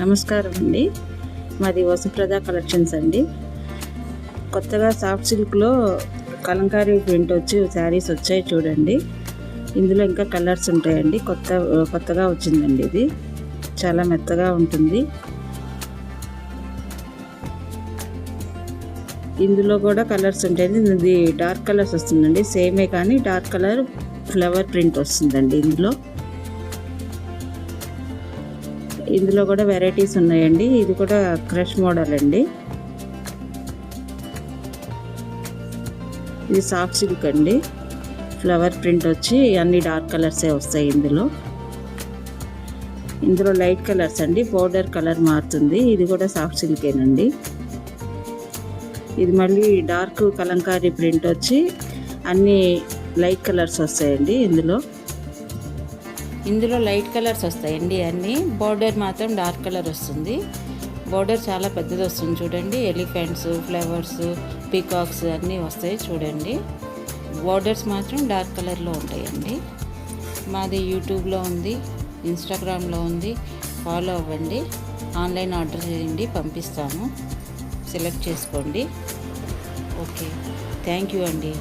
నమస్కారం అండి. మాది వసుప్రద కలెక్షన్స్ అండి. కొత్తగా సాఫ్ట్ సిల్క్లో కలంకారీ ప్రింట్ వచ్చి శారీస్ వచ్చాయి చూడండి. ఇందులో ఇంకా కలర్స్ ఉంటాయండి. కొత్తగా వచ్చిందండి. ఇది చాలా మెత్తగా ఉంటుంది. ఇందులో కూడా కలర్స్ ఉంటాయండి. ఇది డార్క్ కలర్స్ వస్తుందండి. సేమే కానీ డార్క్ కలర్ ఫ్లవర్ ప్రింట్ వస్తుందండి. ఇందులో కూడా వెరైటీస్ ఉన్నాయండి. ఇది కూడా క్రష్ మోడల్ అండి. ఇది సాఫ్ట్ సిల్క్ అండి. ఫ్లవర్ ప్రింట్ వచ్చి అన్ని డార్క్ కలర్సే వస్తాయి. ఇందులో లైట్ కలర్స్ అండి. పౌడర్ కలర్ మారుతుంది. ఇది కూడా సాఫ్ట్ సిల్కేనండి. ఇది మళ్ళీ డార్క్ కలంకారీ ప్రింట్ వచ్చి అన్ని లైట్ కలర్స్ వస్తాయండి. ఇందులో లైట్ కలర్స్ వస్తాయండి. అన్నీ బోర్డర్ మాత్రం డార్క్ కలర్ వస్తుంది. బోర్డర్ చాలా పెద్దది వస్తుంది చూడండి. ఎలిఫెంట్స్, ఫ్లవర్స్, పీకాక్స్ అన్నీ వస్తాయి చూడండి. బోర్డర్స్ మాత్రం డార్క్ కలర్లో ఉంటాయండి. మాది యూట్యూబ్లో ఉంది, ఇన్స్టాగ్రామ్లో ఉంది. ఫాలో అవ్వండి. ఆన్లైన్ ఆర్డర్ చేయండి, పంపిస్తాము. సెలెక్ట్ చేసుకోండి. ఓకే, థ్యాంక్ యూ అండి.